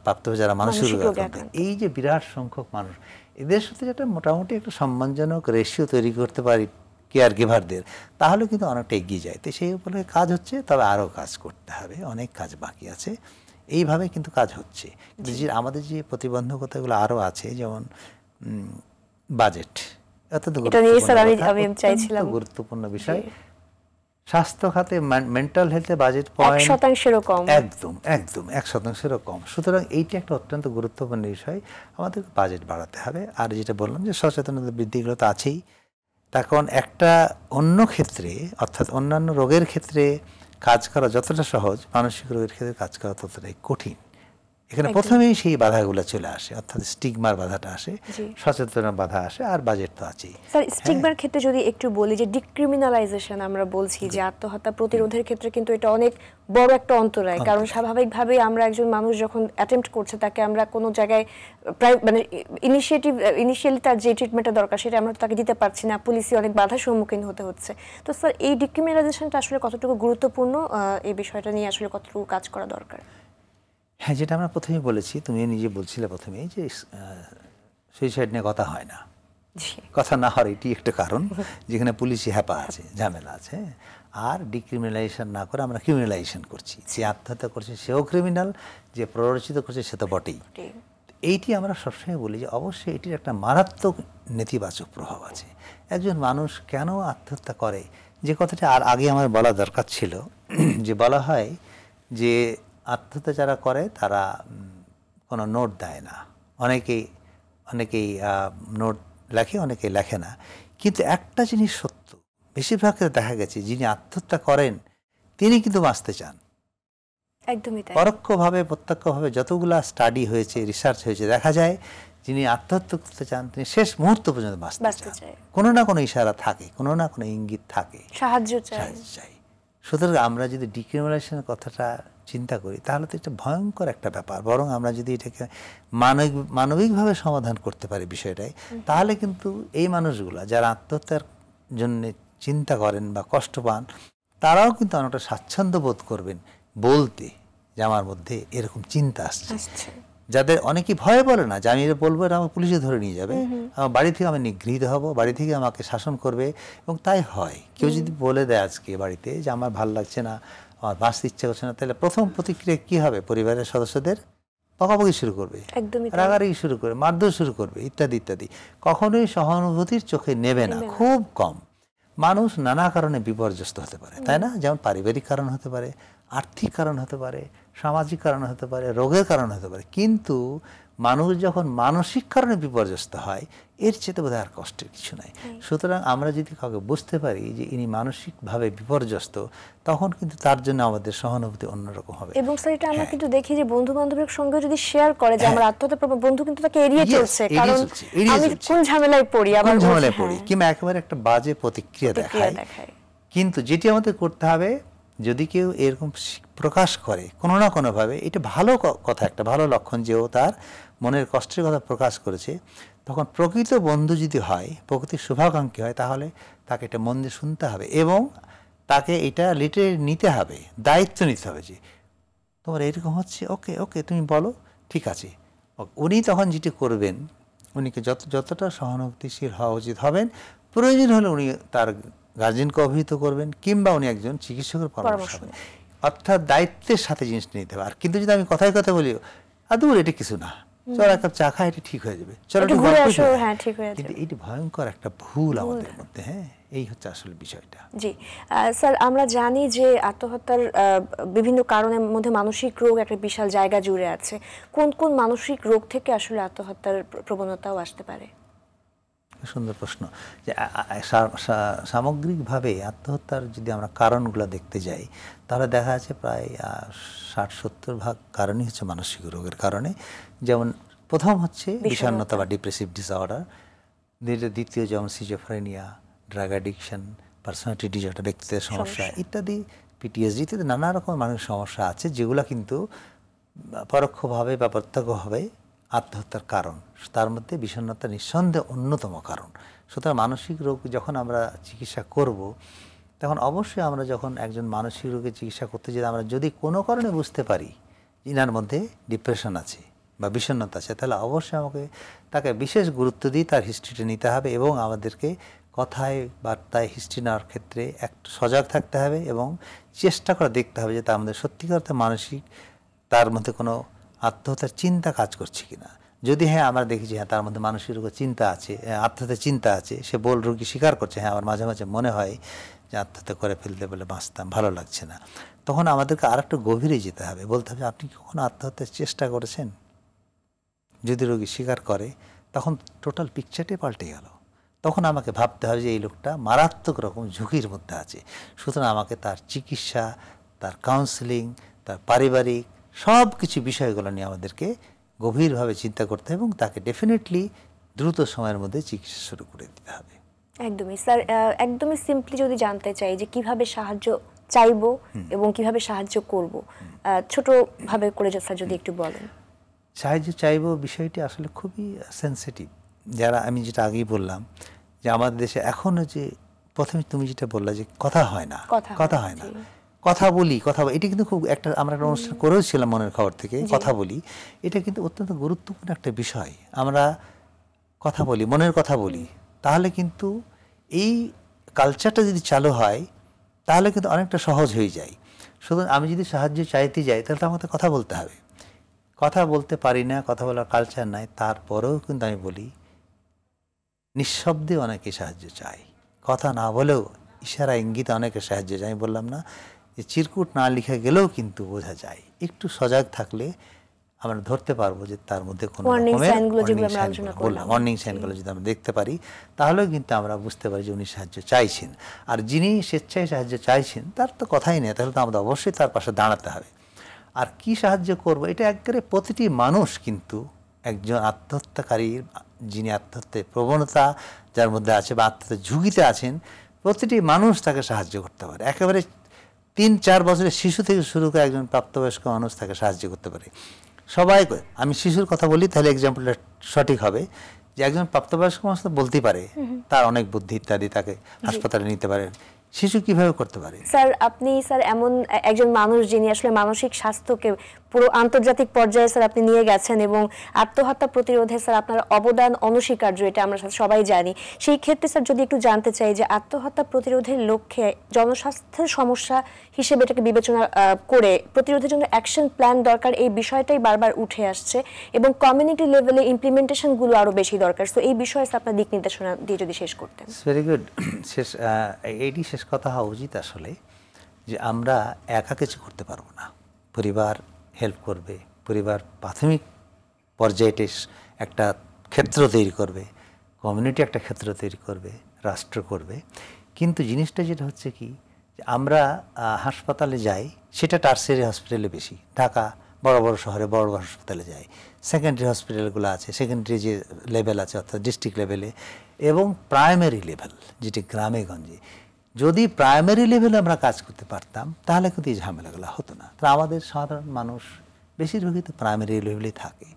প্রাপ্ত যারা মানসিক রোগে আক্রান্ত, এই যে বিরাট সংখ্যক মানুষ, এদের সাথে যেটা মোটামুটি একটা সম্মানজনক রেশিও তৈরি করতে পারি কেয়ার গিভারদের, তাহলে কিন্তু অনেকটা এগিয়ে যায়। তো সেই উপরে কাজ হচ্ছে, তবে আরও কাজ করতে হবে, অনেক কাজ বাকি আছে। এইভাবে কিন্তু কাজ হচ্ছে। যে আমাদের যে প্রতিবন্ধকতাগুলো আরও আছে, যেমন বাজেট, অত্যন্ত গুরুত্বপূর্ণ বিষয়। স্বাস্থ্য খাতে মেন্টাল হেলথে বাজেট 1%-ও কম, একদম 1%-ও কম। সুতরাং এইটা একটা অত্যন্ত গুরুত্বপূর্ণ বিষয়, আমাদের বাজেট বাড়াতে হবে। আর যেটা বললাম যে সচেতনতা বৃদ্ধিগুলো তো আছেই, তখন একটা অন্য ক্ষেত্রে, অর্থাৎ অন্যান্য রোগের ক্ষেত্রে কাজ করা যতটা সহজ, মানসিক রোগের ক্ষেত্রে কাজ করা ততটাই কঠিন। এখানে প্রথমেই সেই বাধাগুলো চলে আসে, অর্থাৎ স্টিগমার বাধাটা আসে, সচেতনতার বাধা আসে, আর বাজেট তো আছেই। স্যার, স্টিগমার ক্ষেত্রে যদি একটু বলি, যে ডিক্রিমিনালাইজেশন আমরা বলছি, যে আত্মহত্যা প্রতিরোধের ক্ষেত্রে কিন্তু এটা অনেক বড় একটা অন্তরায়। কারণ স্বাভাবিকভাবে আমরা একজন মানুষ যখন অ্যাটেম্প্ট করছে, তাকে আমরা কোনো জায়গায় মানে ইনিশিয়ালি তার যে ট্রিটমেন্টটা দরকার সেটা আমরা তাকে দিতে পারছি না, পুলিশে অনেক বাধার সম্মুখীন হতে হচ্ছে। তো স্যার, এই ডিক্রিমিনালাইজেশনটা আসলে কতটুকু গুরুত্বপূর্ণ, এই বিষয়টা নিয়ে আসলে কতটুকু কাজ করা দরকার? হ্যাঁ, যেটা আমরা প্রথমেই বলেছি, তুমি নিজে বলছিলে প্রথমেই, যে সুইসাইড নিয়ে কথা হয় না, কথা না হওয়ার এটি একটা কারণ, যেখানে পুলিশি হ্যাপা আছে, ঝামেলা আছে। আর ডিক্রিমিনালাইজেশন না করে আমরা ক্রিমিনালাইজেশন করছি। যে আত্মহত্যা করছে সেও ক্রিমিনাল, যে প্ররোচিত করছে সে তো বটেই। এইটি আমরা সবসময় বলি যে অবশ্যই এটির একটা মারাত্মক নেতিবাচক প্রভাব আছে। একজন মানুষ কেন আত্মহত্যা করে, যে কথাটা আর আগে আমার বলা দরকার ছিল, যে বলা হয় যে আত্মহত্যা যারা করে তারা কোনো নোট দেয় না, অনেকেই নোট লেখে, অনেকেই লেখে না। কিন্তু একটা জিনিস সত্য, বেশিরভাগ দেখা গেছে যিনি আত্মহত্যা করেন তিনি কিন্তু বাঁচতে চান। একদমই তাই। পরোক্ষভাবে প্রত্যক্ষভাবে যতগুলা স্টাডি হয়েছে, রিসার্চ হয়েছে, দেখা যায় যিনি আত্মহত্যা করতে চান তিনি শেষ মুহূর্ত পর্যন্ত বাঁচতে চান, চায়, কোনো না কোনো ইশারা থাকে, কোনো না কোনো ইঙ্গিত থাকে, সাহায্য চাই। সুতরাং আমরা যদি ডিক্রিমিনেশনের কথাটা চিন্তা করি তাহলে তো এটা ভয়ঙ্কর একটা ব্যাপার। বরং আমরা যদি এটাকে মানবিকভাবে সমাধান করতে পারি বিষয়টাই, তাহলে কিন্তু এই মানুষগুলা যারা আত্মহত্যার জন্য চিন্তা করেন বা কষ্ট পান, তারাও কিন্তু অনেকটা স্বাচ্ছন্দ্য বোধ করবেন বলতে যে আমার মধ্যে এরকম চিন্তা আসছে। যাদের অনেকেই ভয় বলে না যে আমি এটা বলবো, এটা আমার পুলিশে ধরে নিয়ে যাবে, আমার বাড়ি থেকে আমি নিগৃহীত হব, বাড়ি থেকে আমাকে শাসন করবে, এবং তাই হয়। কেউ যদি বলে দেয় আজকে বাড়িতে যে আমার ভালো লাগছে না, আমার বাঁচতে ইচ্ছা করছে না, তাহলে প্রথম প্রতিক্রিয়া কি হবে? পরিবারের সদস্যদের বকাবকি শুরু করবে, রাগারাগি শুরু করবে, মারধর শুরু করবে, ইত্যাদি ইত্যাদি। কখনোই সহানুভূতির চোখে নেবে না, খুব কম। মানুষ নানা কারণে বিপর্যস্ত হতে পারে, তাই না? যেমন পারিবারিক কারণ হতে পারে, আর্থিক কারণ হতে পারে, সামাজিক কারণ হতে পারে, রোগের কারণ হতে পারে। কিন্তু মানুষ যখন মানসিক কারণে বিপর্যস্ত হয়, এর চেয়ে বোধহয় আর কষ্টের কিছু নাই। সুতরাং আমরা যদি কাউকে বুঝতে পারি যে ইনি মানসিকভাবে বিপর্যস্ত, তখন কিন্তু তার জন্য আমাদের সহানুভূতি অন্যরকম হবে। এবং স্যার এটা আমরা কিন্তু দেখি যে বন্ধু বান্ধবের সঙ্গে যদি শেয়ার করে যে আমার আত্মহত্যা প্রবণ, বন্ধু কিন্তু তাকে এড়িয়ে চলছে, কারণ আমি কোন ঝামেলায় পড়ি, আবার ঝামেলায় পড়ি, কিংবা একেবারে একটা বাজে প্রতিক্রিয়া দেখায়। কিন্তু যেটি আমাদের করতে হবে, যদি কেউ এরকম প্রকাশ করে কোনো না কোনোভাবে, এটা ভালো কথা, একটা ভালো লক্ষণ যে ও তার মনের কষ্টের কথা প্রকাশ করেছে, তখন প্রকৃত বন্ধু যদি হয়, প্রকৃত শুভাকাঙ্ক্ষী হয়, তাহলে তাকে এটা মন দিয়ে শুনতে হবে এবং তাকে এটা লিটারে নিতে হবে, দায়িত্ব নিতে হবে যে তোমার এরকম হচ্ছে, ওকে ওকে তুমি বলো, ঠিক আছে। উনি তখন যেটি করবেন, উনিকে যতটা সহানুভূতিশীল হওয়া উচিত হবেন, প্রয়োজন হলে উনি তার গার্জিয়ানকে অভিহিত করবেন, কিংবা উনি একজন চিকিৎসকের পরামর্শ নেবেন। অর্থাৎ দায়িত্বের সাথে জিনিসটা নিতে হবে। আর কিন্তু যদি আমি কথায় কথা বলি, আদূর এটা কিছু না, চল এক কাপ চা খাই, এটা ঠিক হয়ে যাবে, চলো কিন্তু এটি ভয়ঙ্কর একটা ভুল আমাদের মধ্যে। হ্যাঁ, এই হচ্ছে আসলে বিষয়টা। জি স্যার, আমরা জানি যে আত্মহত্যার বিভিন্ন কারণের মধ্যে মানসিক রোগ একটা বিশাল জায়গা জুড়ে আছে। কোন কোন মানসিক রোগ থেকে আসলে আত্মহত্যার প্রবণতাও আসতে পারে? সুন্দর প্রশ্ন। যে সামগ্রিকভাবে আত্মহত্যার যদি আমরা কারণগুলো দেখতে যাই, তাহলে দেখা যাচ্ছে প্রায় 60-70% কারণই হচ্ছে মানসিক রোগের কারণে। যেমন প্রথম হচ্ছে বিষণ্ণতা বা ডিপ্রেসিভ ডিসঅর্ডার, দ্বিতীয় যেমন schizophrenia, drug addiction, personality disorder, ব্যক্তিত্বের সমস্যা ইত্যাদি, পিটিএসডি ইত্যাদি নানা রকম মানসিক সমস্যা আছে, যেগুলো কিন্তু পরোক্ষভাবে বা প্রত্যক্ষভাবে আত্মহত্যার কারণ। তার মধ্যে বিষণ্ণতা নিঃসন্দেহে অন্যতম কারণ। সুতরাং মানসিক রোগ যখন আমরা চিকিৎসা করব, তখন অবশ্যই আমরা যখন একজন মানসিক রোগের চিকিৎসা করতে যাই, আমরা যদি কোনো কারণে বুঝতে পারি ইনার মধ্যে ডিপ্রেশন আছে বা বিষণ্ণতা আছে, তাহলে অবশ্যই আমাকে তাকে বিশেষ গুরুত্ব দিয়ে তার হিস্ট্রিটা নিতে হবে এবং আমাদেরকে কথায় বার্তায় হিস্ট্রি নেওয়ার ক্ষেত্রে একটু সজাগ থাকতে হবে এবং চেষ্টা করে দেখতে হবে যে তার মধ্যে সত্যিকার মানসিক, তার মধ্যে কোনো আত্মহত্যার চিন্তা কাজ করছে কিনা। যদি হ্যাঁ আমরা দেখেছি হ্যাঁ তার মধ্যে মানসিক রোগের চিন্তা আছে, আত্মহত্যার চিন্তা আছে, সে রোগী স্বীকার করছে হ্যাঁ আমার মাঝে মাঝে মনে হয় যে আত্মহত্যা করে ফেলতে বলে বাঁচতাম, ভালো লাগছে না, তখন আমাদেরকে আর একটু গভীরে যেতে হবে, বলতে হবে আপনি কি কখনো আত্মহত্যার চেষ্টা করেছেন? যদি রোগী স্বীকার করে, তখন টোটাল পিকচারটাই পাল্টে গেল। তখন আমাকে ভাবতে হবে যে এই লোকটা মারাত্মক রকম ঝুঁকির মধ্যে আছে, সুতরাং আমাকে তার চিকিৎসা, তার কাউন্সেলিং, তার পারিবারিক সব কিছু বিষয়গুলো নিয়ে আমাদেরকে গভীরভাবে চিন্তা করতে হবে এবং তাকে ডেফিনেটলি দ্রুত সময়ের মধ্যে চিকিৎসা শুরু করে দিতে হবে। একদমই স্যার, একদমই সিম্পলি যদি জানতে চাই যে কিভাবে সাহায্য চাইবো এবং কিভাবে সাহায্য করব, ছোটভাবে করে স্যার যদি একটু বলেন। সাহায্য চাইবো বিষয়টি আসলে খুবই সেন্সিটিভ। যারা আমি যেটা আগেই বললাম যে আমাদের দেশে এখনও যে প্রথমে তুমি যেটা বললা যে কথা হয় না, কথা হয় না, কথা বলি, এটা কিন্তু খুব একটা আমরা একটা অনুষ্ঠান করেওছিলাম মনের খবর থেকে, কথা বলি, এটা কিন্তু অত্যন্ত গুরুত্বপূর্ণ একটা বিষয়। আমরা কথা বলি, মনের কথা বলি, তাহলে কিন্তু এই কালচারটা যদি চালু হয় তাহলে কিন্তু অনেকটা সহজ হয়ে যায়। সুতরাং আমি যদি সাহায্য চাইতে যাই তাহলে তো আমাকে কথা বলতে হবে। কথা বলতে পারি না, কথা বলার কালচার নাই, তারপরেও কিন্তু আমি বলি নিঃশব্দে অনেকে সাহায্য চায়, কথা না বলেও ইশারা ইঙ্গিতে অনেকে সাহায্য চায়। আমি বললাম না যে চিরকুট না লিখে গেলেও কিন্তু বোঝা যায়, একটু সজাগ থাকলে আমরা ধরতে পারবো যে তার মধ্যে কোনো ওয়ার্নিং সাইনগুলো যদি আমরা দেখতে পারি, তাহলেও কিন্তু আমরা বুঝতে পারি যে উনি সাহায্য চাইছেন। আর যিনি স্বেচ্ছায় সাহায্য চাইছেন তার তো কথাই নেই, তাহলে তো আমাদের অবশ্যই তার পাশে দাঁড়াতে হবে। আর কি সাহায্য করব, এটা একেবারে প্রতিটি মানুষ কিন্তু একজন আত্মহত্যাকারীর, যিনি আত্মহত্যার প্রবণতা যার মধ্যে আছে বা আত্মহত্যার ঝুঁকিতে আছেন, প্রতিটি মানুষ তাকে সাহায্য করতে পারে। একেবারে 3-4 বছরের শিশু থেকে শুরু করে একজন প্রাপ্তবয়স্ক মানুষ তাকে সাহায্য করতে পারে। সবাই, আমি শিশুর কথা বলি তাহলে এক্সাম্পলটা সঠিক হবে, যে একজন প্রাপ্তবয়স্ক মানুষ তো বলতেই পারে, তার অনেক বুদ্ধি ইত্যাদি, তাকে হাসপাতালে নিতে পারে। শিশু কিভাবে করতে পারে? স্যার আপনি এমন একজন মানুষ যিনি আসলে মানসিক স্বাস্থ্যকে পুরো আন্তর্জাতিক পর্যায়ে স্যার আপনি নিয়ে গেছেন, এবং আত্মহত্যা প্রতিরোধে স্যার আপনার অবদান অনস্বীকার্য, এটা আমরা সবাই জানি। সেই ক্ষেত্রে স্যার যদি একটু জানতে চাই যে আত্মহত্যা প্রতিরোধের লক্ষ্যে জনস্বাস্থ্যের সমস্যা হিসেবে এটাকে বিবেচনা করে প্রতিরোধের জন্য অ্যাকশন প্ল্যান দরকার, এই বিষয়টাই বারবার উঠে আসছে, এবং কমিউনিটি লেভেলে ইমপ্লিমেন্টেশনগুলো আরও বেশি দরকার। সো এই বিষয়ে আপনার দিক নির্দেশনা দিয়ে যদি শেষ করতেন। Very good. এইটি শেষ কথা হওয়া উচিত আসলে, যে আমরা একা কিছু করতে পারবো না। পরিবার হেল্প করবে, পরিবার প্রাথমিক পর্যায়ে একটা ক্ষেত্র তৈরি করবে, কমিউনিটি একটা ক্ষেত্র তৈরি করবে, রাষ্ট্র করবে। কিন্তু জিনিসটা যেটা হচ্ছে কি, যে আমরা হাসপাতালে যাই, সেটা টার্সিয়ারি হসপিটালে বেশি, ঢাকা বড় বড় শহরে বড় বড় হাসপাতালে যাই। সেকেন্ডারি হসপিটালগুলো আছে, সেকেন্ডারি যে লেভেল আছে অর্থাৎ ডিস্ট্রিক্ট লেভেলে, এবং প্রাইমারি লেভেল যেটি গ্রামে গঞ্জে, যদি প্রাইমারি লেভেলে আমরা কাজ করতে পারতাম তাহলে কিন্তু এই ঝামেলাগুলো হতো না। তো আমাদের সাধারণ মানুষ বেশিরভাগই তো প্রাইমারি লেভেলেই থাকে,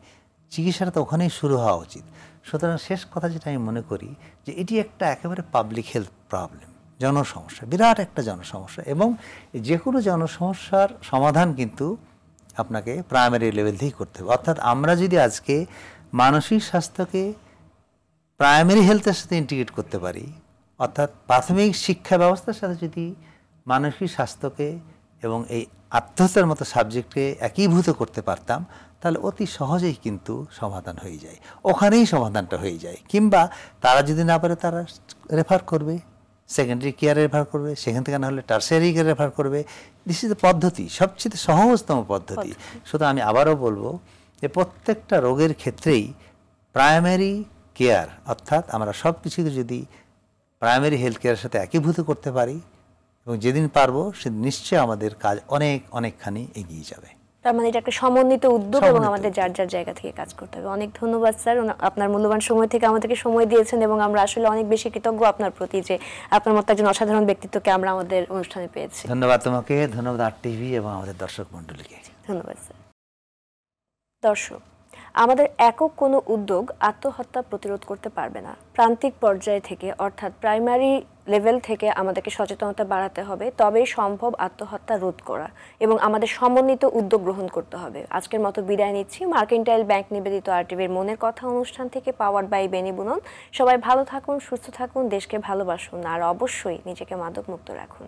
চিকিৎসাটা তো ওখানেই শুরু হওয়া উচিত। সুতরাং শেষ কথা যেটা আমি মনে করি, যে এটি একটা একেবারে পাবলিক হেলথ প্রবলেম, জনসমস্যা, বিরাট একটা জনসমস্যা, এবং যে কোনো জনসমস্যার সমাধান কিন্তু আপনাকে প্রাইমারি লেভেল থেকেই করতে হবে। অর্থাৎ আমরা যদি আজকে মানসিক স্বাস্থ্যকে প্রাইমারি হেলথের সাথে ইন্টিগ্রেট করতে পারি, অর্থাৎ প্রাথমিক শিক্ষা ব্যবস্থার সাথে যদি মানসিক স্বাস্থ্যকে এবং এই আত্মহত্যার মতো সাবজেক্টকে একীভূত করতে পারতাম, তাহলে অতি সহজেই কিন্তু সমাধান হয়ে যায়, ওখানেই সমাধানটা হয়ে যায়। কিংবা তারা যদি না পারে, তারা রেফার করবে, সেকেন্ডারি কেয়ারে রেফার করবে, সেখান থেকে না হলে টার্সিয়ারি কেয়ারে রেফার করবে। দিস ইজ দ্য পদ্ধতি, সবচেয়ে সহজতম পদ্ধতি। শুধু আমি আবারও বলবো যে প্রত্যেকটা রোগের ক্ষেত্রেই প্রাইমারি কেয়ার, অর্থাৎ আমরা সব কিছুকে যদি প্রাইমারি হেলথ কেয়ারের সাথে একীভূত করতে পারি, এবং যেদিন পারবো সেদিন নিশ্চয়ই আমাদের কাজ অনেকখানি এগিয়ে যাবে। তার মানে এটা একটা সমন্বিত উদ্যোগ, এবং আমাদের যার যার জায়গা থেকে কাজ করতে হবে। অনেক ধন্যবাদ স্যার, আপনার মূল্যবান সময় থেকে আমাদেরকে সময় দিয়েছেন, এবং আমরা আসলে অনেক বেশি কৃতজ্ঞ আপনার প্রতি যে আপনার মতো একজন অসাধারণ ব্যক্তিত্বকে আমরা আমাদের অনুষ্ঠানে পেয়েছি। ধন্যবাদ তোমাকে, ধন্যবাদ RTV এবং আমাদের দর্শক মণ্ডলীকে। ধন্যবাদ স্যার। দর্শক, আমাদের একক কোনো উদ্যোগ আত্মহত্যা প্রতিরোধ করতে পারবে না। প্রান্তিক পর্যায় থেকে, অর্থাৎ প্রাইমারি লেভেল থেকে আমাদেরকে সচেতনতা বাড়াতে হবে, তবেই সম্ভব আত্মহত্যা রোধ করা, এবং আমাদের সমন্বিত উদ্যোগ গ্রহণ করতে হবে। আজকের মতো বিদায় নিচ্ছি মার্কেন্টাইল ব্যাংক নিবেদিত RTVর মনের কথা অনুষ্ঠান থেকে, পাওয়ার্ড বাই বেনিবুনন। সবাই ভালো থাকুন, সুস্থ থাকুন, দেশকে ভালোবাসুন, আর অবশ্যই নিজেকে মাদক মুক্ত রাখুন।